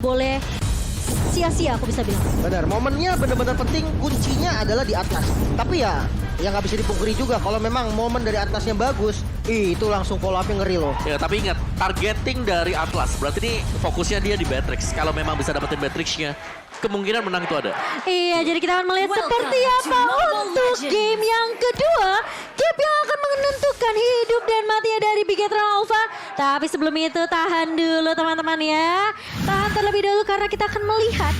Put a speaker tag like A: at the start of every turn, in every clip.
A: boleh sia-sia aku bisa bilang.
B: Benar, momennya benar-benar penting, kuncinya adalah di atas. Tapi ya, yang nggak bisa dipungkiri juga kalau memang momen dari atasnya bagus, itu langsung follow up-nya ngeri loh.
C: Ya, tapi ingat, targeting dari Atlas. Berarti ini fokusnya dia di Matrix. Kalau memang bisa dapetin Matrix-nya, kemungkinan menang itu ada.
A: Iya, jadi kita akan melihat seperti apa untuk game yang kedua. Game yang akan menentukan hidup dan matinya dari Bigetron Alpha. Tapi sebelum itu tahan dulu teman-teman ya. Tahan terlebih dahulu karena kita akan melihat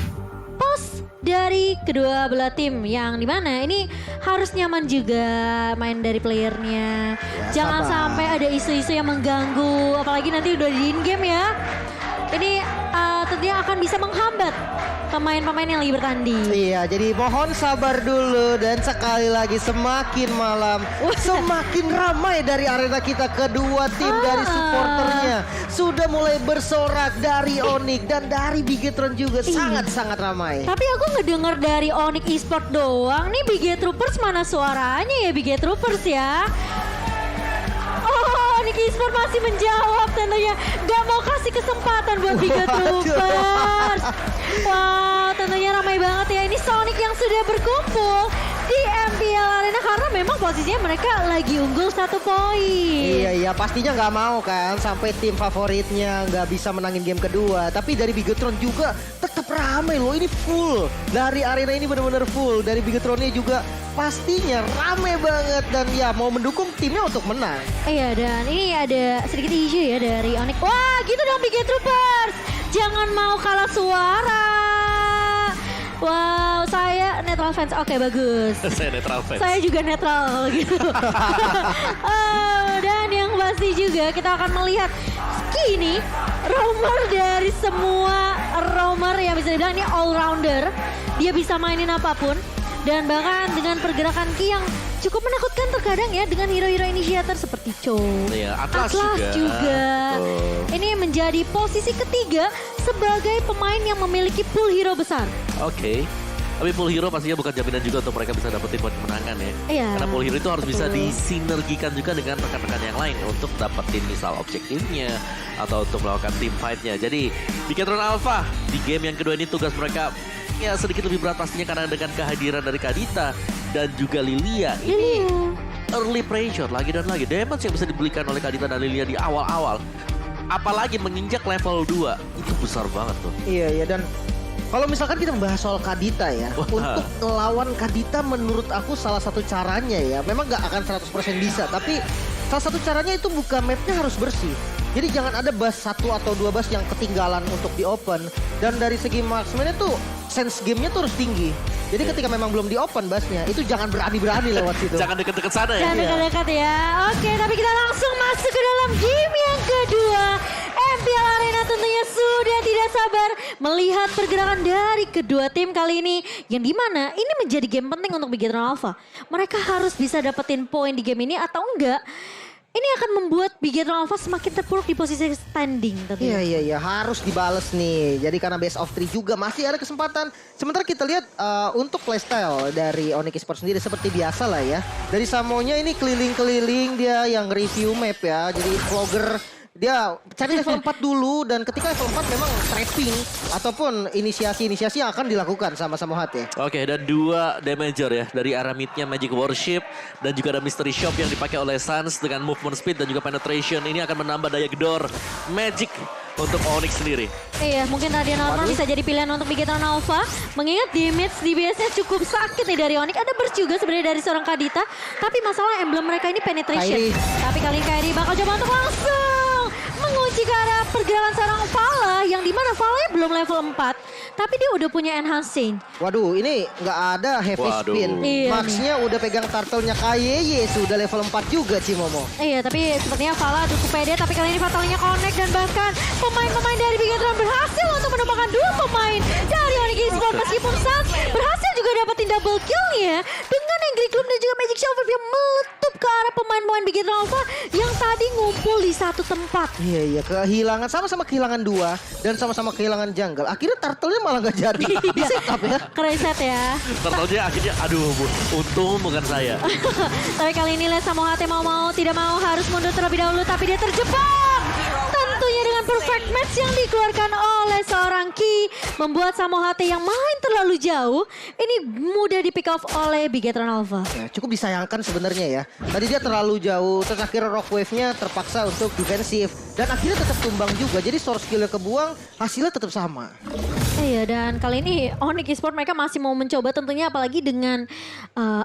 A: pos dari kedua belah tim yang dimana ini harus nyaman juga main dari playernya. Jangan
B: sabar.
A: sampai ada isu-isu yang mengganggu, apalagi nanti udah di in game ya. Ini tentunya akan bisa menghambat pemain-pemain yang lagi bertanding.
B: Iya, jadi mohon sabar dulu dan sekali lagi semakin malam, semakin ramai dari arena kita kedua tim dari supporternya sudah mulai bersorak dari Onyx dan dari Bigetron juga sangat-sangat ramai.
A: Tapi aku ngedenger dari Onyx Esport doang nih, Bigetroopers mana suaranya ya Bigetroopers ya? Oh, Onyx Esport masih menjawab tentunya. Gak mau kasih kesempatan buat Bigetroopers. Wow, tentunya ramai banget ya. Ini Sonic yang sudah berkumpul di MPL Arena karena memang posisinya mereka lagi unggul 1 poin.
B: Iya, pastinya nggak mau kan sampai tim favoritnya nggak bisa menangin game kedua. Tapi dari Bigetron juga tetap ramai loh, ini full. Dari arena ini benar-benar full. Dari Bigetronnya juga pastinya ramai banget dan ya mau mendukung timnya untuk menang.
A: Iya, dan ini ada sedikit isu ya dari Onyx. Wah, gitu dong Bigetroopers. Jangan mau kalah suara. Wow, saya netral fans. Oke, bagus.
C: Saya netral fans.
A: Saya juga netral gitu. Dan yang pasti juga kita akan melihat Ski ini roamer dari semua roamer yang bisa dibilang ini all rounder. Dia bisa mainin apapun. Dan bahkan dengan pergerakan Ki yang cukup menakutkan terkadang ya dengan hero-hero initiator seperti Cho.
C: Iya, Atlas
A: juga. Ini menjadi posisi ketiga sebagai pemain yang memiliki pool hero besar.
C: Oke. Tapi pool hero pastinya bukan jaminan juga untuk mereka bisa dapetin poin kemenangan ya.
A: Iya,
C: Karena pool hero itu harus bisa
A: betul.
C: disinergikan juga dengan rekan-rekan yang lain untuk dapetin misal objektifnya atau untuk melakukan team fight-nya. Jadi Bigetron Alpha di game yang kedua ini tugas mereka ya sedikit lebih berat pastinya karena dengan kehadiran dari Kadita dan juga Lilia. Ini early pressure lagi dan lagi. Damage yang bisa dibelikan oleh Kadita dan Lilia di awal-awal. Apalagi menginjak level 2. Itu besar banget tuh.
B: Iya, dan kalau misalkan kita membahas soal Kadita ya, untuk ngelawan Kadita menurut aku salah satu caranya ya, memang nggak akan 100% bisa, tapi salah satu caranya itu buka mapnya harus bersih. Jadi jangan ada bus 1 atau 2 bus yang ketinggalan untuk di open. Dan dari segi marksman itu sense gamenya tuh harus tinggi. Jadi ketika memang belum di open busnya, itu jangan berani-berani lewat situ.
C: Jangan deket-deket sana ya.
A: Jangan dekat-dekat ya. Oke, tapi kita langsung masuk ke dalam game yang kedua. MPL Arena tentunya sudah tidak sabar melihat pergerakan dari kedua tim kali ini. Yang dimana ini menjadi game penting untuk Bigetron Alpha. Mereka harus bisa dapetin poin di game ini atau enggak. Ini akan membuat Bigetron Alpha semakin terpuruk di posisi standing tentunya.
B: Iya, harus dibales nih. Jadi karena best of 3 juga masih ada kesempatan. Sementara kita lihat untuk playstyle dari Onyx Esports sendiri seperti biasa lah ya. Dari Samonya ini keliling-keliling dia yang review map ya. Jadi vlogger dia cari level 4 dulu dan ketika level 4 memang trapping ataupun inisiasi-inisiasi yang akan dilakukan sama Samohat ya.
C: Oke, dan 2 damager ya dari arah midnya Magic Warship dan juga ada Mystery Shop yang dipakai oleh Sans dengan movement speed dan juga penetration. Ini akan menambah daya gedor Magic untuk Onyx sendiri.
A: Iya, mungkin Radiant Armor bisa jadi pilihan untuk Bigetron Alpha. Mengingat damage DBS-nya cukup sakit nih dari Onyx. Ada burst juga sebenarnya dari seorang Kadita. Tapi masalah emblem mereka ini penetration.
B: Kairi.
A: Tapi kali ini Kairi bakal coba untuk langsung mengunci ke arah pergerakan seorang Vala. Yang dimana Vala belum level 4. Tapi dia udah punya enhanced chain.
B: Waduh, ini nggak ada heavy
C: Waduh.
B: spin.
A: Iya
B: Max-nya udah pegang turtle-nya KYY, sudah level 4 juga Cimomo.
A: Iya, tapi sepertinya Vala cukup pede. Tapi kali ini fatalnya connect dan bahkan pemain-pemain dari Bigetron berhasil untuk menumbangkan 2 pemain dari Onyx Esports. Meskipun Sans berhasil juga dapetin double kill-nya dengan Angry Gloom dan juga Magic Shovel yang meletup ke arah pemain-pemain Bigetron Alpha yang tadi ngumpul di satu tempat.
B: Iya, kehilangan sama-sama kehilangan 2 dan sama-sama kehilangan jungle. Akhirnya turtle-nya malah nggak jadi. Di set up ya.
A: Kereset ya.
C: Turtle-nya akhirnya aduh untung bukan saya.
A: Tapi kali ini Les Samohat mau tidak mau harus mundur terlebih dahulu. Tapi dia terjebak. Tentunya dengan perfect match yang dikeluarkan oleh seorang Ki. membuat Samohate yang main terlalu jauh ini mudah di pick off oleh Bigetron Alpha.
B: Ya, cukup disayangkan sebenarnya ya. Tadi dia terlalu jauh, terus akhirnya Rock Wave-nya terpaksa untuk defensif. Dan akhirnya tetap tumbang juga, jadi source skill-nya kebuang, hasilnya tetap sama.
A: Iya, dan kali ini Onyx Esports mereka masih mau mencoba tentunya apalagi dengan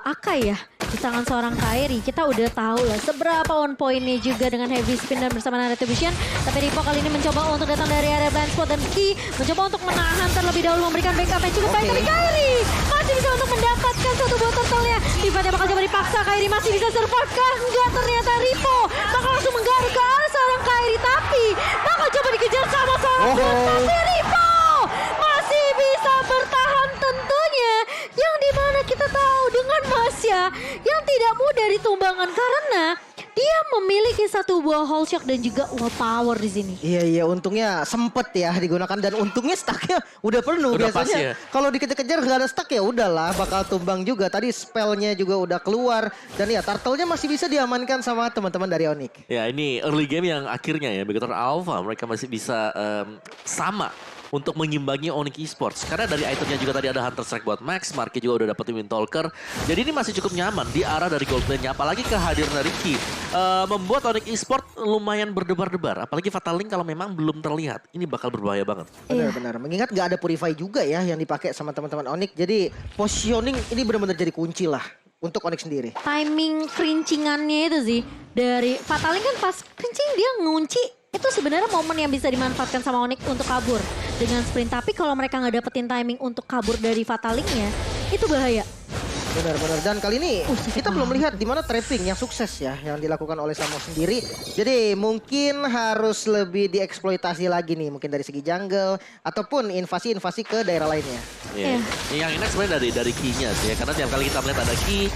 A: Akai ya. Di tangan seorang Kairi, kita udah tahu lah seberapa on point-nya juga dengan heavy spin dan bersama Retribution. Tapi Ripo kali ini mencoba untuk datang dari area blind spot dan Ki mencoba untuk menahan terlebih dahulu memberikan backup yang cukup baik. Tapi Kairi masih bisa untuk mendapatkan satu buah turtle-nya. Tiba-tiba bakal coba dipaksa, Kairi masih bisa survive kah? Enggak, ternyata Ripo bakal langsung menggaruk ke arah seorang Kairi. Tapi bakal coba dikejar sama seorang tapi Ripo masih bisa bertahan tentunya. Yang dimana kita tahu dengan Masya yang tidak mudah ditumbangkan karena dia memiliki satu buah whole shock dan juga wall power di sini.
B: Iya, untungnya sempet ya digunakan dan untungnya stacknya udah penuh.
C: Udah pas
B: Biasanya
C: ya.
B: kalau dikejar-kejar nggak ada stack ya udahlah bakal tumbang juga. Tadi spellnya juga udah keluar dan ya turtle-nya masih bisa diamankan sama teman-teman dari Onyx.
C: Ya ini early game yang akhirnya ya Bigetron Alpha mereka masih bisa sama untuk mengimbangi Onyx Esports. Karena dari itemnya juga tadi ada Hunter Strike buat Max, Marky juga udah dapetin Wind Talker. Jadi ini masih cukup nyaman di arah dari gold lane-nya. Apalagi kehadiran dari Ki membuat Onyx Esports lumayan berdebar-debar. Apalagi Fatal Link kalau memang belum terlihat. Ini bakal berbahaya banget.
B: Benar-benar. Mengingat nggak ada Purify juga ya yang dipakai sama teman-teman Onyx. Jadi positioning ini benar-benar jadi kunci lah untuk Onyx sendiri.
A: Timing kerincingannya itu sih dari Fatal Link kan pas kerincing dia ngunci. Itu sebenarnya momen yang bisa dimanfaatkan sama Onyx untuk kabur dengan sprint. Tapi kalau mereka nggak dapetin timing untuk kabur dari Fatal Link-nya, itu bahaya.
B: Benar-benar. Dan kali ini kita belum melihat di mana trapping yang sukses ya yang dilakukan oleh Samo sendiri. Jadi mungkin harus lebih dieksploitasi lagi nih mungkin dari segi jungle ataupun invasi-invasi ke daerah lainnya.
C: Iya. Yang enak sebenarnya dari key-nya sih ya. Karena tiap kali kita melihat ada key,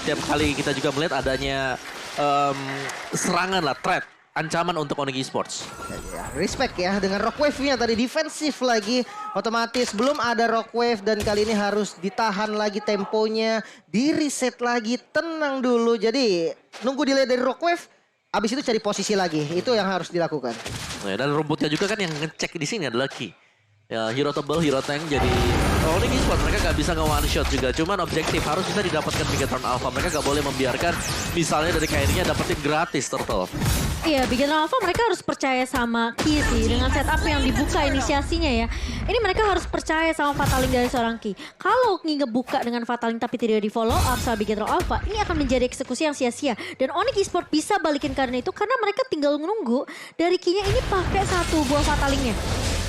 C: tiap kali kita juga melihat adanya serangan lah, threat. Ancaman untuk Onyx Esports.
B: Ya, respect ya dengan Rock Wave-nya tadi defensif lagi. Otomatis belum ada Rock Wave dan kali ini harus ditahan lagi temponya. Di reset lagi, tenang dulu. Jadi nunggu delay dari Rock Wave. Abis itu cari posisi lagi. Itu yang harus dilakukan.
C: Nah, dan rumputnya juga kan yang ngecek di sini adalah Ki. Ya, hero tebal, hero tank jadi Onyx Esports mereka gak bisa nge-one shot juga. Cuman objektif harus bisa didapatkan Bigetron Alpha. Mereka gak boleh membiarkan misalnya dari Kairinya dapetin gratis turtle.
A: Iya, Bigetron Alpha mereka harus percaya sama Ki sih dengan setup yang dibuka inisiasinya ya. Ini mereka harus percaya sama Fatal Link dari seorang Ki. Kalau Ki ngebuka dengan Fatal Link tapi tidak di follow up sama Bigetron Alpha, ini akan menjadi eksekusi yang sia-sia. Dan Onyx Esports bisa balikin karena itu karena mereka tinggal menunggu dari Ki-nya ini pakai satu buah Fatal Link-nya.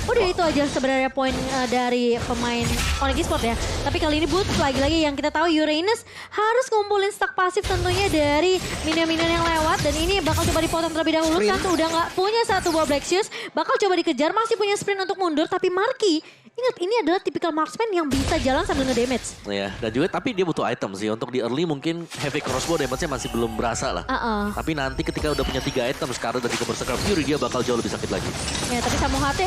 A: Udah itu aja sebenarnya poin dari pemain Onyx Esports ya. Tapi kali ini Boots lagi-lagi yang kita tahu Uranus harus ngumpulin stack pasif tentunya dari minion-minion yang lewat. Dan ini bakal coba dipotong terlebih dahulu. Satu udah nggak punya satu buah Black Shoes. Bakal coba dikejar, masih punya sprint untuk mundur. Tapi Marky, ingat ini adalah tipikal marksman yang bisa jalan sambil nge-damage.
C: Ya, dan juga tapi dia butuh item sih. Untuk di early mungkin heavy crossbow damage-nya masih belum berasa lah. Tapi nanti ketika udah punya 3 item sekarang dan juga Berserker Fury dia bakal jauh lebih sakit lagi.
A: Ya tapi Samohate,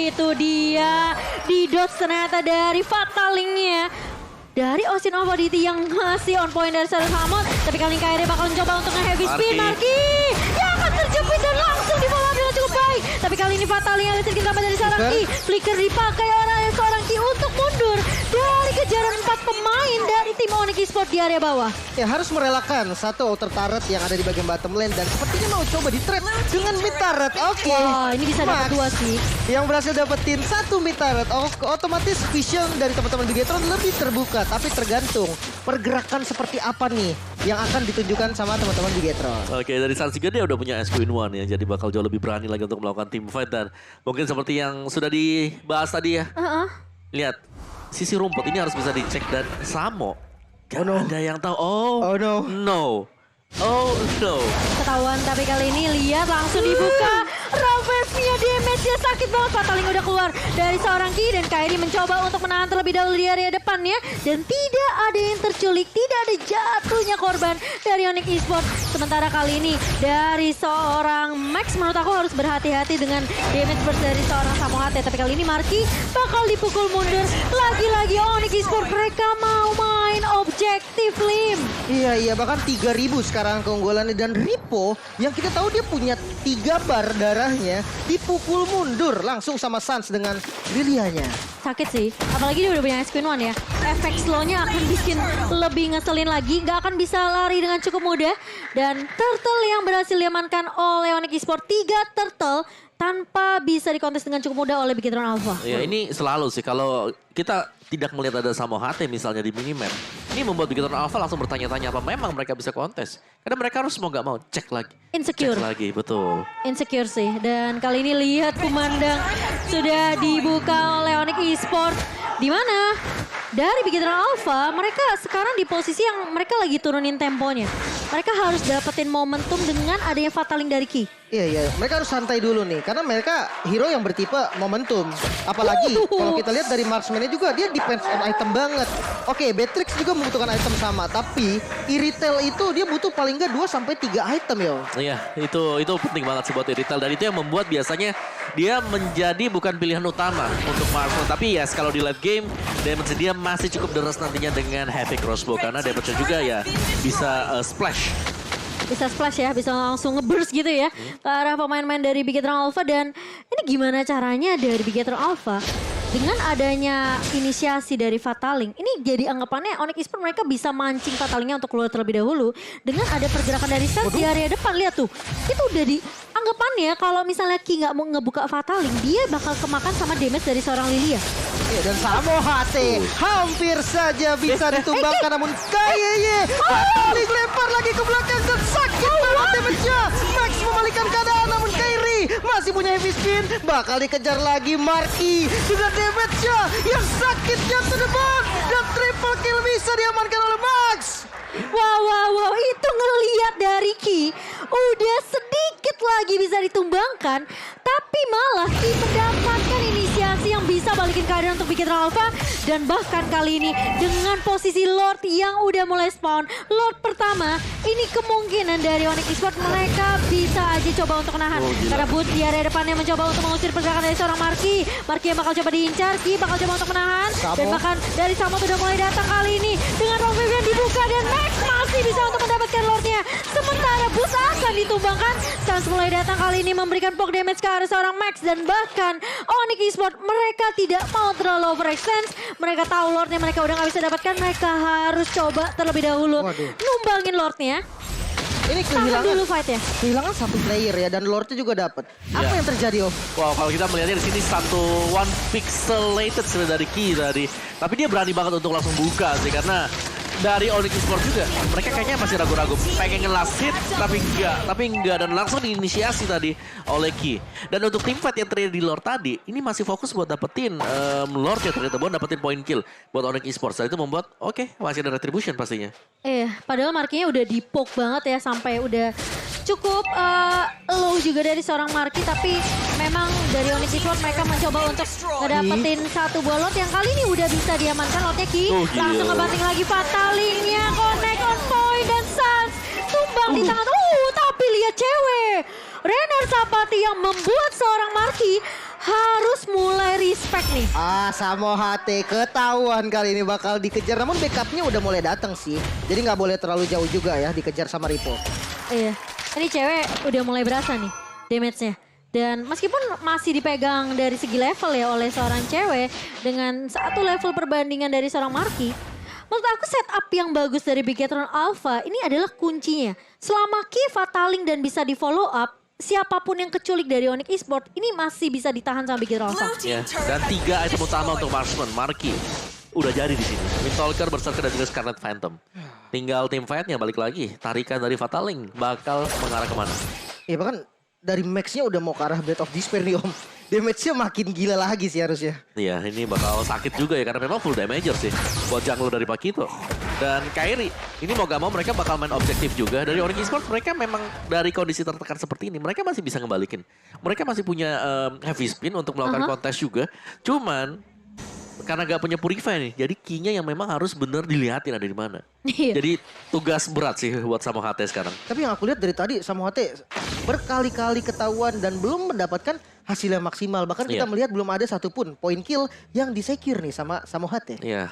A: itu dia. Di dodge ternyata dari Fatal Link-nya. Dari Ocean of Oddity yang masih on point dari Sarah Hamon. Tapi kali ini Kairi bakal mencoba untuk nge-heavy spin. Marky yang akan terjepit dan langsung di follow up dengan cukup baik. Tapi kali ini Fatal Link yang sedikit tambah dari seorang Ki. Flicker dipakai oleh seorang Ki untuk mundur dari kejaran 4 pemain dari tim Onyx Esports di area bawah.
B: Ya harus merelakan satu outer turret yang ada di bagian bottom lane dan sepertinya mau coba di-trap dengan mid turret. Oke.
A: Wah, ini bisa dapat 2 sih.
B: Yang berhasil dapetin 1 mid turret. Otomatis vision dari teman-teman Bigetron lebih terbuka. Tapi tergantung pergerakan seperti apa nih yang akan ditunjukkan sama teman-teman Bigetron.
C: Oke, dari Sans juga dia udah punya SQ in 1 ya. Jadi bakal jauh lebih berani lagi untuk melakukan team fight. Dan mungkin seperti yang sudah dibahas tadi ya. Lihat, sisi rumput ini harus bisa dicek dan Samo. Gak ada yang tahu. Oh no.
A: Ketahuan tapi kali ini lihat langsung dibuka. Ravage-nya damage-nya sakit banget. Fatal Link udah keluar dari seorang Ki dan Kairi mencoba untuk menahan terlebih dahulu di area depannya. Dan tidak ada yang terculik, tidak ada jatuhnya korban dari Onyx Esports. Sementara kali ini dari seorang Max menurut aku harus berhati-hati dengan damage burst dari seorang Samohate. Tapi kali ini Marky bakal dipukul mundur. Lagi-lagi Onyx Esports mereka mau main objek objektif, Lim.
B: Iya, bahkan 3.000 sekarang keunggulannya. Dan Ripo yang kita tahu dia punya 3 bar darahnya dipukul mundur langsung sama Sans dengan Lilianya.
A: Sakit sih, apalagi dia udah punya Ice Queen One ya. Efek slownya akan bikin lebih ngeselin lagi, gak akan bisa lari dengan cukup mudah. Dan turtle yang berhasil diamankan oleh Onyx Esports, 3 turtle tanpa bisa dikontes dengan cukup mudah oleh Bigetron Alpha.
C: Ya ini selalu sih kalau kita tidak melihat ada Samo HT misalnya di minimap. Ini membuat Bigetron Alpha langsung bertanya-tanya apa memang mereka bisa kontes. Karena mereka harus mau gak mau cek lagi.
A: Insecure.
C: Cek lagi, betul.
A: Insecure sih. Dan kali ini lihat pemandang sudah dibuka oleh Onyx Esports. Di mana dari Bigetron Alpha mereka sekarang di posisi yang mereka lagi turunin temponya. Mereka harus dapetin momentum dengan adanya Fataling dari Ki.
B: Iya, mereka harus santai dulu nih. Karena mereka hero yang bertipe momentum. Apalagi kalau kita lihat dari marksman-nya juga dia depends on item banget. Oke, Beatrix juga membutuhkan item sama. Tapi Iritel itu dia butuh paling nggak 2-3 item ya.
C: Iya, itu penting banget sih buat Iritel. Dan itu yang membuat biasanya dia menjadi bukan pilihan utama untuk marksman. Tapi ya kalau di late game, damage dia masih cukup deras nantinya dengan Heavy Crossbow. Karena damage-nya juga ya bisa splash.
A: Bisa splash ya, bisa langsung ngeburst gitu ya ke arah pemain-pemain dari Bigetron Alpha. Dan ini gimana caranya dari Bigetron Alpha dengan adanya inisiasi dari Fataling, ini jadi anggapannya Onyx Esports mereka bisa mancing Fatalingnya untuk keluar terlebih dahulu dengan ada pergerakan dari Sans di area depan. Lihat tuh, itu udah di anggapannya kalau misalnya Ki nggak mau ngebuka Fataling, dia bakal kemakan sama damage dari seorang Lilia.
B: Iya, dan Samo HT hampir saja bisa ditumbangkan namun Kayeye Fataling lempar lagi ke belakang dan sakit banget damage-nya. Max memalikan keadaan namun Kairi masih punya heavy spin, bakal dikejar lagi Marky juga damage-nya yang sakitnya to the bone dan triple kill bisa diamankan oleh Max.
A: Wow, itu ngelihat dari Ki udah sedikit lagi bisa ditumbangkan, tapi malah Ki mendapatkan inisiasi yang bisa balikin keadaan untuk Bigetron Alpha. Dan bahkan kali ini dengan posisi Lord yang udah mulai spawn, Lord pertama, ini kemungkinan dari Onyx Esports mereka bisa aja coba untuk menahan. Karena Boots di area depannya mencoba untuk mengusir pergerakan dari seorang Marky. Marky yang bakal coba diincar, Ki bakal coba untuk menahan. Dan bahkan dari Samo udah mulai datang kali ini dengan Rock Vivian dibuka dan Max masih bisa untuk mendapatkan Lordnya. Sementara Boots akan ditumbangkan. Sans mulai datang kali ini memberikan poke damage ke arah seorang Max. Dan bahkan Onyx Esports mereka tidak mau terlalu overextend. Mereka tahu Lordnya mereka udah gak bisa dapatkan. Mereka harus coba terlebih dahulu numbangin Lordnya.
B: Ini
A: Tahan dulu fight ya.
B: kehilangan satu player ya dan Lordnya juga dapat. Apa yang terjadi Om?
C: Wow, kalau kita melihatnya di sini satu one pixelated sudah dari Ki tadi. Tapi dia berani banget untuk langsung buka sih karena dari Onyx Esports juga mereka kayaknya masih ragu-ragu pengen nge-last hit tapi enggak dan langsung diinisiasi tadi oleh Ki. Dan untuk tim fight yang terjadi di Lord tadi ini masih fokus buat dapetin Lord ya ternyata buat dapetin point kill buat Onyx Esports. Dan itu membuat masih ada retribution pastinya.
A: Padahal Marky-nya udah di-poke banget ya sampai udah cukup low juga dari seorang Marky. Tapi memang dari Onyx Esports mereka mencoba untuk ngedapetin satu buah Lord yang kali ini udah bisa diamankan Lordnya Ki. Langsung ngebanting lagi Fatalingnya, connect on point dan Sans tumbang di tangan. Tapi lihat cewek Renner Sapati yang membuat seorang Marky harus mulai respect nih.
B: Samo HT ketahuan kali ini bakal dikejar. Namun backupnya udah mulai datang sih. Jadi nggak boleh terlalu jauh juga ya dikejar sama Ripo.
A: Iya, ini cewek udah mulai berasa nih damage-nya. Dan meskipun masih dipegang dari segi level ya oleh seorang cewek dengan satu level perbandingan dari seorang Marky. Menurut aku setup yang bagus dari Bigetron Alpha ini adalah kuncinya. Selama Ki Fataling dan bisa di follow up, siapapun yang keculik dari Onyx Esports ini masih bisa ditahan sama Bigetron Alpha.
C: Ya, dan 3 item utama untuk marksman Marky udah jadi di sini. Windtalker, Berserker dan juga Scarlet Phantom. Tinggal tim fight-nya balik lagi. Tarikan dari Fataling bakal mengarah kemana?
B: Iya bahkan dari Max-nya udah mau ke arah Blade of Despair nih Om. Damage-nya makin gila lagi sih harusnya.
C: Iya, ini bakal sakit juga ya karena memang full damager sih buat jungler dari Pakito. Dan Kairi, ini mau gak mau mereka bakal main objektif juga. Dari Onyx Esports mereka memang dari kondisi tertekan seperti ini, mereka masih bisa ngebalikin. Mereka masih punya heavy spin untuk melakukan kontes juga. Cuman karena gak punya purify nih, jadi key-nya yang memang harus bener dilihatin ada di mana.
A: Iya.
C: Jadi tugas berat sih buat Samo HT sekarang.
B: Tapi yang aku lihat dari tadi Samo HT berkali-kali ketahuan dan belum mendapatkan hasil yang maksimal. Bahkan kita
C: Iya.
B: melihat belum ada satupun poin kill yang disecure nih sama Samo HT.
C: Iya,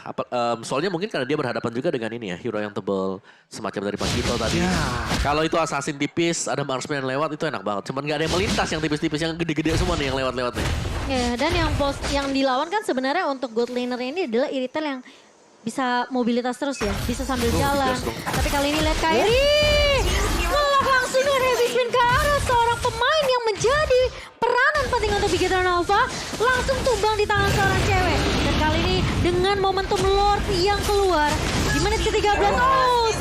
C: soalnya mungkin karena dia berhadapan juga dengan ini ya, hero yang tebel semacam dari Magito tadi.
B: Ya.
C: Kalau itu assassin tipis, ada marksman yang lewat itu enak banget. Cuman nggak ada yang melintas yang tipis-tipis, yang gede-gede semua nih yang lewat-lewat nih.
A: Ya, dan yang dilawan kan sebenarnya untuk god laner ini adalah Iritel yang bisa mobilitas terus ya, bisa sambil jalan.
C: jelas dong.
A: Tapi kali ini lihat Kairi ngelok langsung dengan heavy spin ke arah seorang pemain yang menjadi peranan penting untuk Bigetron Alpha, langsung tumbang di tangan seorang cewek. Dan kali ini dengan momentum Lord yang keluar di menit ke-13,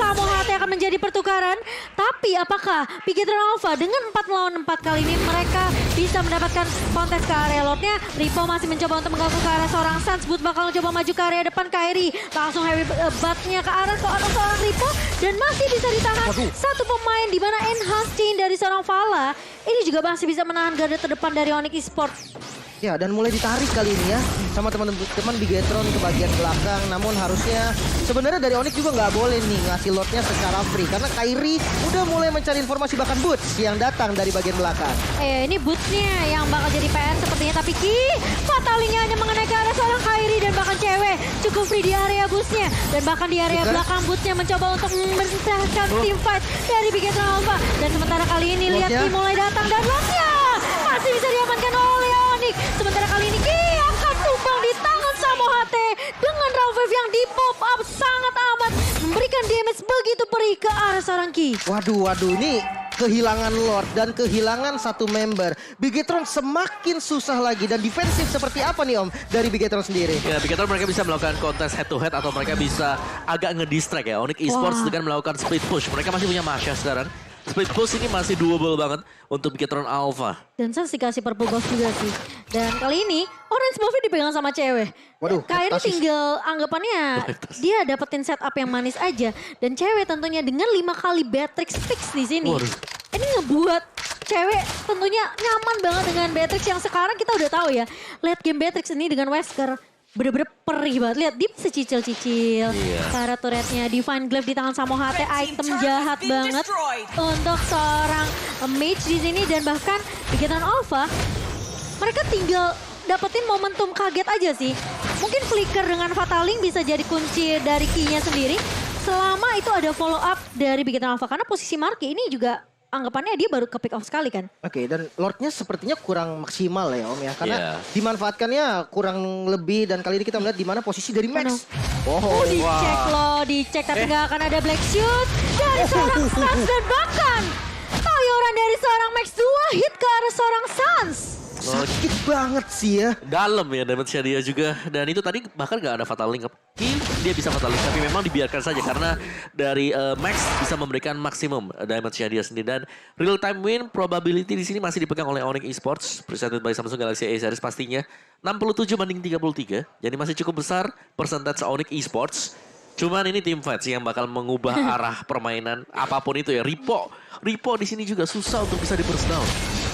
A: Samo HT akan menjadi pertukaran. Tapi apakah Bigetron Alpha dengan 4 melawan 4 kali ini mereka bisa mendapatkan kontes ke area Lordnya? Ripo masih mencoba untuk mengganggu ke arah seorang Sans. Boot bakal coba maju ke area depan Kairi. Langsung heavy butt-nya ke arah seorang Ripo. Dan masih bisa ditahan satu pemain di mana enhance chain dari seorang Vala. Ini juga masih bisa menahan garda terdepan dari Onyx Esports.
B: Ya, dan mulai ditarik kali ini ya sama teman-teman Bigetron ke bagian belakang. Namun harusnya sebenarnya dari Onyx juga nggak boleh nih ngasih lotnya secara free. Karena Kairi udah mulai mencari informasi bahkan Boots yang datang dari bagian belakang.
A: Ini Boots-nya yang bakal jadi PR sepertinya. Tapi Fatalinya hanya mengenai ke arah seorang Kairi dan bahkan cewek. Cukup free di area Boots-nya. Dan bahkan di area belakang Boots-nya mencoba untuk memisahkan team fight dari Bigetron Alpha. Dan sementara kali ini lihat Ki mulai datang dan lotnya masih bisa diamankan oleh Onyx. Sementara kali ini Ki akan tumbang di tangan Samo HT dengan Raw Wave yang di pop up sangat amat memberikan damage begitu perih ke arah seorang Ki.
B: Waduh, ini kehilangan Lord dan kehilangan satu member. Bigetron semakin susah lagi dan defensif seperti apa nih Om dari Bigetron sendiri?
C: Ya, Bigetron mereka bisa melakukan kontes head to head atau mereka bisa agak ngedistract ya. Onyx Esports dengan melakukan split push. Mereka masih punya Masha sekarang. Split push ini masih doable banget untuk Bigetron Alpha.
A: Dan Sans dikasih purple buff juga sih. Dan kali ini orange buff dipegang sama cewek.
B: Waduh,
A: Kairi
B: fantastis.
A: tinggal anggapannya dia dapetin setup yang manis aja. Dan cewek tentunya dengan 5 kali Beatrix fix di sini.
C: Waduh.
A: Ini ngebuat cewek tentunya nyaman banget dengan Beatrix yang sekarang kita udah tahu ya. Lihat game Beatrix ini dengan Wesker. Bener-bener perih banget. Lihat dia bisa cicil-cicil. Cara turretnya Divine Glaive di tangan Samo HT. Item jahat banget untuk seorang mage di sini. Dan bahkan Bigetron Alpha mereka tinggal dapetin momentum kaget aja sih. Mungkin flicker dengan Fataling bisa jadi kunci dari key-nya sendiri. Selama itu ada follow up dari Bigetron Alpha. Karena posisi Marky ini juga anggapannya dia baru ke pick off sekali kan.
B: Oke, dan Lordnya sepertinya kurang maksimal ya Om ya. Karena
C: Iya.
B: dimanfaatkannya kurang lebih dan kali ini kita melihat di mana posisi dari Max.
A: Dicek loh, dicek tapi nggak akan ada black shoot dari seorang Sans dan bahkan tayoran dari seorang Max 2 hit ke arah seorang Sans.
B: Sakit banget sih ya.
C: Dalam ya damage-nya dia juga. Dan itu tadi bahkan gak ada fatal link. Dia bisa fatal link tapi memang dibiarkan saja. Karena dari Max bisa memberikan maksimum damage-nya dia sendiri. Dan real time win probability di sini masih dipegang oleh Onyx Esports. Presented by Samsung Galaxy A series pastinya. 67-33. Jadi masih cukup besar percentage Onyx Esports. Cuman ini team fight sih yang bakal mengubah arah permainan apapun itu ya. Ripo di sini juga susah untuk bisa di burst down.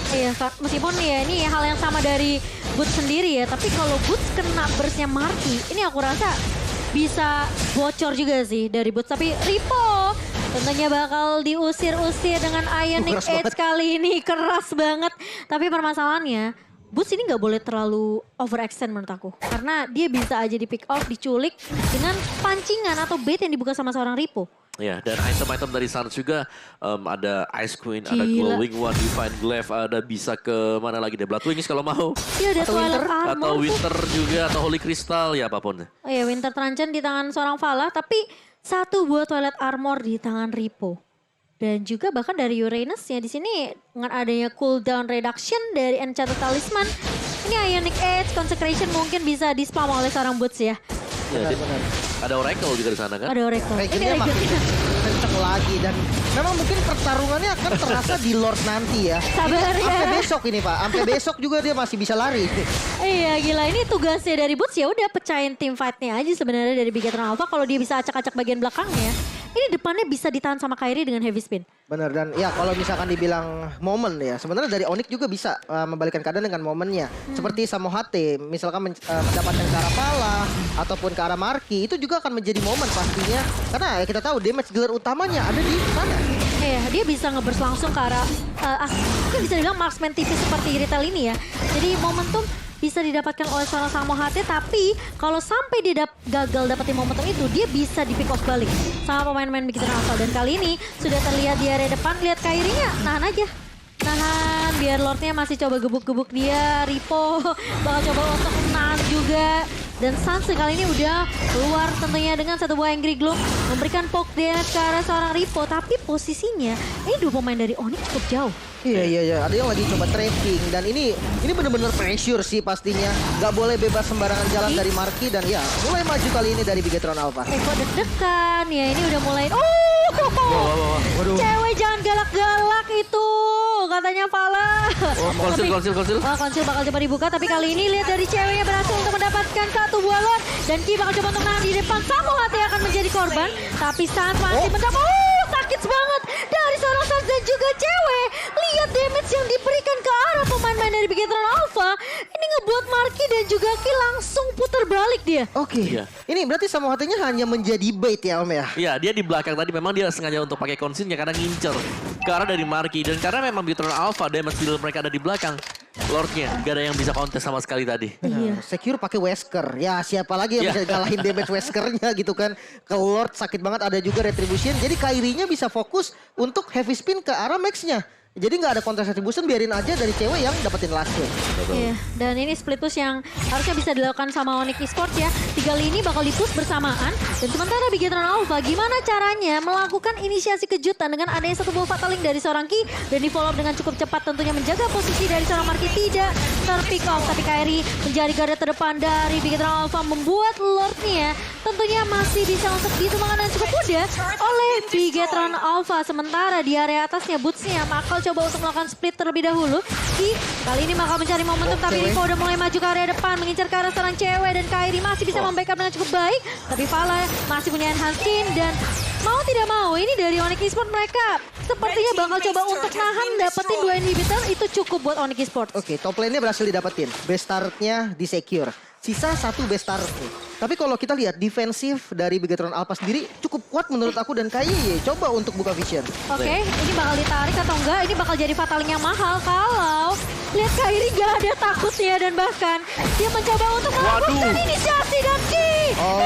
A: Iya, meskipun ya ini hal yang sama dari Boots sendiri ya. Tapi kalau Boots kena burstnya Marky, ini aku rasa bisa bocor juga sih dari Boots. Tapi Ripo tentunya bakal diusir-usir dengan Ionic
B: Keras
A: Edge
B: banget.
A: kali ini. Keras banget. Tapi permasalahannya, Boots ini nggak boleh terlalu overextend menurut aku. Karena dia bisa aja di pick off, diculik dengan pancingan atau bait yang dibuka sama seorang Ripo.
C: Ya, dan item-item dari Sans juga ada Ice Queen, ada
A: Gila.
C: Glowing One, Divine Glaive, ada bisa ke mana lagi deh, Blood Wings kalau mau.
A: Dia ada
B: Atau
A: Twilight
B: Winter,
A: Armor.
C: Atau Winter juga, atau Holy Crystal, ya apapun.
A: Oh ya, Winter Truncheon di tangan seorang Vala, tapi satu buat Twilight Armor di tangan Ripo. Dan juga bahkan dari Uranus ya di sini dengan adanya cooldown reduction dari Enchanted Talisman. Ini Ionic Edge, Consecration mungkin bisa di-spam oleh seorang Boots ya.
C: Ya,
B: Benar-benar.
C: ada Oracle juga di sana kan.
A: Ada Oracle.
B: Regennya makin kenceng lagi dan memang mungkin pertarungannya akan terasa di Lord nanti ya.
A: Sabar ya.
B: Sampai besok ini Pak, sampai besok juga dia masih bisa lari.
A: Iya gila, ini tugasnya dari Boots ya udah pecahin team fight-nya aja sebenarnya dari Bigetron Alpha. Kalau dia bisa acak-acak bagian belakangnya, ini depannya bisa ditahan sama Kairi dengan heavy spin.
B: Bener, dan ya kalau misalkan dibilang momen ya, sebenarnya dari Onyx juga bisa membalikkan keadaan dengan momennya. Seperti Samohate, misalkan mendapatkan ke arah Pala ataupun ke arah Marki, itu juga akan menjadi momen pastinya. Karena ya kita tahu damage dealer utamanya ada di sana.
A: Iya, dia bisa nge-burst langsung ke arah, mungkin bisa dibilang marksman tipis seperti Ritel ini ya. Jadi momentum bisa didapatkan oleh seorang Samohate, tapi kalau sampai dia gagal dapetin momentum itu, dia bisa di pick off balik sama pemain-pemain Bigitron Alpha. Dan kali ini sudah terlihat di area depan, lihat Kairi-nya, nahan aja. Nahan, biar Lordnya masih coba gebuk-gebuk dia, Ripo bakal coba untuk nahan juga. Dan Sanse kali ini udah keluar tentunya dengan satu buah Angry Gloom, memberikan poke damage ke arah seorang Ripo, tapi posisinya ini dua pemain dari Onyx cukup jauh.
B: Iya. Ada yang lagi coba trapping dan ini bener-bener pressure sih pastinya. Gak boleh bebas sembarangan jalan dari Marki dan ya mulai maju kali ini dari Bigetron Alpha.
A: Kok deg-degan ya, ini udah mulai.
B: Waduh.
A: Cewek jangan galak-galak itu, katanya Fala.
C: Konsil.
A: Wah, konsil bakal coba dibuka, tapi kali ini lihat dari ceweknya berhasil untuk mendapatkan satu buah Lord. Dan Ki bakal coba untuk nahan di depan. Samohate akan menjadi korban, tapi Sans masih mendapat. Sakit banget dari seorang Sans dan juga cewek. Lihat damage yang diberikan ke arah pemain-pemain dari Bigetron Alpha. Ini ngebuat Marki dan juga Ki langsung putar balik dia.
B: Oke.
C: Iya.
B: Ini berarti Samohate-nya hanya menjadi bait ya Om ya?
C: Iya, dia di belakang tadi memang dia sengaja untuk pakai konsilnya karena ngincer ke arah dari Marki. Dan karena memang Bigetron Alpha damage dealer mereka ada di belakang. Lordnya gak ada yang bisa kontes sama sekali tadi.
A: Iya.
B: Secure pakai Wesker. Ya siapa lagi yang bisa ngalahin damage Weskernya gitu kan. Ke Lord sakit banget, ada juga Retribution. Jadi Kairi-nya bisa fokus untuk heavy spin ke arah Max-nya. Jadi nggak ada counter retribution, biarin aja dari cewek yang dapetin last kill.
A: Iya, dan ini split push yang harusnya bisa dilakukan sama Onyx Esports ya. 3 lini bakal di-push bersamaan. Dan sementara Bigetron Alpha gimana caranya melakukan inisiasi kejutan dengan adanya satu buah Fatal Link dari seorang Ki. Dan di follow up dengan cukup cepat tentunya menjaga posisi dari seorang Marki tidak terpick off. Tapi Kairi menjadi garda terdepan dari Bigetron Alpha membuat Lordnya tentunya masih bisa untuk ditumbangkan dengan cukup mudah oleh Bigetron Alpha. Sementara di area atasnya Boots-nya bakal coba untuk melakukan split terlebih dahulu. Ki kali ini bakal mencari momentum, tapi Ripo udah mulai maju ke area depan, mengincar ke arah seorang cewek, dan Kairi masih bisa membackup dengan cukup baik. Tapi Fala masih punya enhance skin, dan mau tidak mau ini dari Onyx Esports mereka sepertinya bakal coba untuk nahan dapetin 2 inhibitor, itu cukup buat Onyx Esports.
B: Oke, top lane-nya berhasil didapetin. Best start-nya di secure. Sisa 1 best start nih. Tapi kalau kita lihat defensif dari Bigetron Alpha sendiri cukup kuat menurut aku, dan kayaknya coba untuk buka vision.
A: Oke, ini bakal ditarik atau enggak? Ini bakal jadi Fatal Link yang mahal kalau lihat Kairi gak ada takutnya, dan bahkan dia mencoba untuk melakukan inisiasi dan Ki.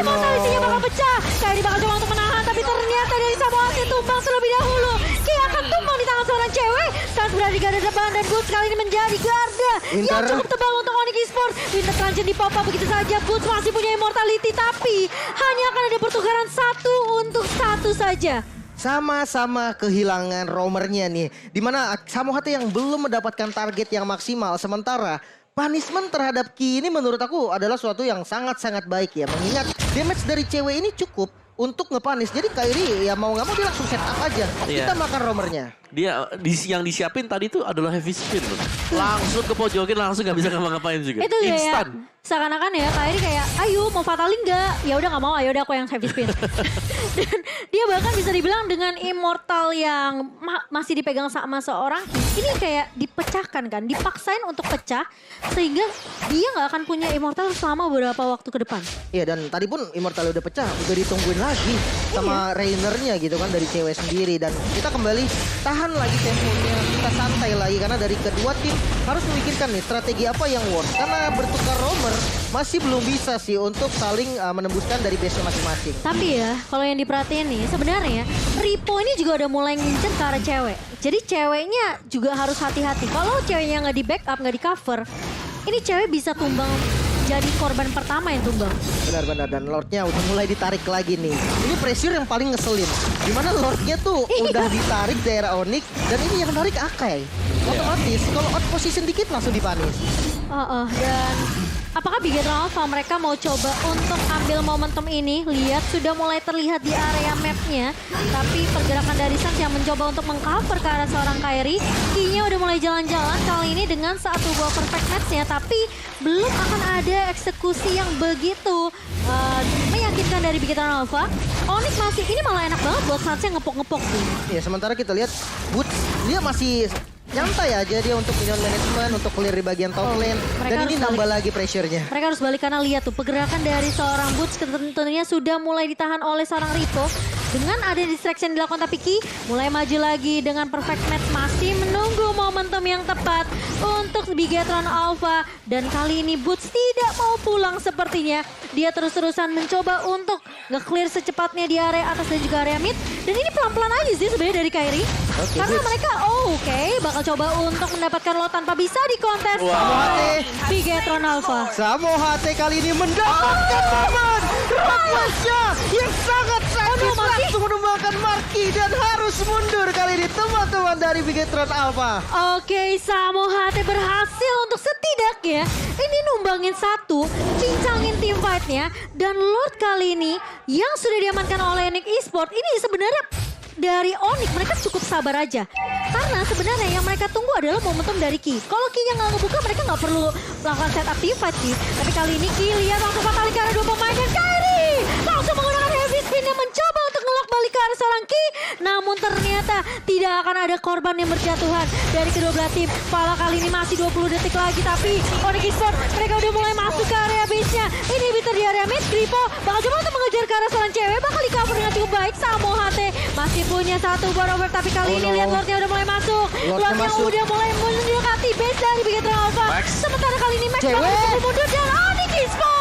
A: Immortality-nya bakal pecah. Kairi bakal coba untuk menahan, tapi ternyata dari Samohate tumbang terlebih dahulu. Ki akan tumbang di tangan seorang cewek. Sans berada di garda depan, dan Boots kali ini menjadi garda yang cukup tebal untuk Onyx Esports. Winter Transition di pop-up begitu saja. Boots masih punya immortality, tapi hanya akan ada pertukaran 1 untuk 1 saja.
B: Sama-sama kehilangan roamernya nih. Dimana Samohate yang belum mendapatkan target yang maksimal. Sementara punishment terhadap Ki ini menurut aku adalah suatu yang sangat-sangat baik ya. Mengingat damage dari cewek ini cukup untuk nge-punish. Jadi Kairi ya mau nggak mau dia langsung set up aja. Kita makan roamernya.
C: Dia yang disiapin tadi itu adalah heavy spin loh. Langsung ke pojokin, langsung nggak bisa ngapa-ngapain juga.
A: Itu
C: instan.
A: Ya, seakan-akan ya Kairi kayak, ayo mau Fatal Link nggak? Ya udah nggak mau, ayo udah aku yang heavy spin. Dan dia bahkan bisa dibilang dengan immortal yang masih dipegang sama seorang, ini kayak dipecahkan kan, dipaksain untuk pecah sehingga dia nggak akan punya immortal selama beberapa waktu ke depan.
B: Iya, dan tadi pun immortal udah pecah, udah ditungguin lagi sama Rainernya gitu kan dari cewek sendiri. Dan kita kembali tahan lagi temponya, kita santai lagi karena dari kedua tim harus memikirkan nih strategi apa yang works. Karena bertukar roamer masih belum bisa sih untuk saling menembuskan dari base masing-masing.
A: Tapi ya, kalau yang diperhatiin nih, sebenarnya Ripo ini juga udah mulai ngincer ke arah cewek. Jadi ceweknya juga harus hati-hati. Kalau ceweknya nggak di backup, nggak di cover, ini cewek bisa tumbang jadi korban pertama yang tumbang.
B: Benar-benar, dan Lordnya udah mulai ditarik lagi nih. Ini pressure yang paling ngeselin. Dimana Lordnya tuh udah ditarik daerah Onyx, dan ini yang tarik Akai. Otomatis kalau out position dikit langsung dipanis.
A: Dan Apakah Bigetron Alpha mereka mau coba untuk ambil momentum ini? Lihat sudah mulai terlihat di area mapnya. Tapi pergerakan dari Sans yang mencoba untuk mengcover ke arah seorang Kairi. Key-nya udah mulai jalan-jalan kali ini dengan satu buah perfect match-nya. Tapi belum akan ada eksekusi yang begitu meyakinkan dari Bigetron Alpha. Onyx masih, ini malah enak banget buat Sans-nya ngepok-ngepok nih.
B: Ya sementara kita lihat Woods dia masih nyantai aja dia untuk minion management, untuk clear di bagian top lane.
A: Mereka
B: Dan
A: harus
B: ini nambah
A: balik.
B: lagi pressure-nya.
A: Mereka harus balik karena lihat tuh pergerakan dari seorang Boots tentunya sudah mulai ditahan oleh seorang Rito. Dengan ada distraction dilakukan tapi Ki mulai maju lagi dengan perfect match, masih menunggu momentum yang tepat untuk Bigetron Alpha. Dan kali ini Boots tidak mau pulang sepertinya. Dia terus-terusan mencoba untuk nge-clear secepatnya di area atas dan juga area mid. Dan ini pelan-pelan aja sih sebenarnya dari Kairi.
B: Oke,
A: Karena
B: Boots.
A: mereka bakal coba untuk mendapatkan lot tanpa bisa dikontes oleh Bigetron Alpha.
B: Samo HT kali ini mendapatkan momen Rapasnya yang sangat sadis langsung menumbangkan Marki dan harus mundur kali ini teman-teman dari Bigetron Alpha.
A: Oke, Samo HT berhasil untuk setidaknya ini numbangin satu, cincangin tim fight-nya. Dan Lord kali ini yang sudah diamankan oleh Nick Esport ini sebenarnya dari Onyx mereka cukup sabar aja. Karena sebenarnya yang mereka tunggu adalah momentum dari Ki. Kalau Ki-nya nggak ngebuka mereka nggak perlu melakukan setup team fight Ki. Tapi kali ini Ki lihat langsung fatali ke arah dua pemain dan Kairi langsung menggunakan heavy spin yang mencoba untuk ngelok balik ke arah seorang Ki. Namun ternyata tidak akan ada korban yang berjatuhan dari kedua belah tim. Pala kali ini masih 20 detik lagi tapi Onyx Esport mereka udah mulai masuk ke area base-nya. Ini bitter di area mid, Gripo bakal coba untuk mengejar ke arah seorang cewek, bakal di cover dengan cukup baik. Samo HT masih punya satu borrower tapi kali ini lihat Lordnya udah mulai masuk. Lordnya udah mulai mendekati base dari Bigetron Alpha. Sementara kali ini Max bakal mundur dan Onyx Esport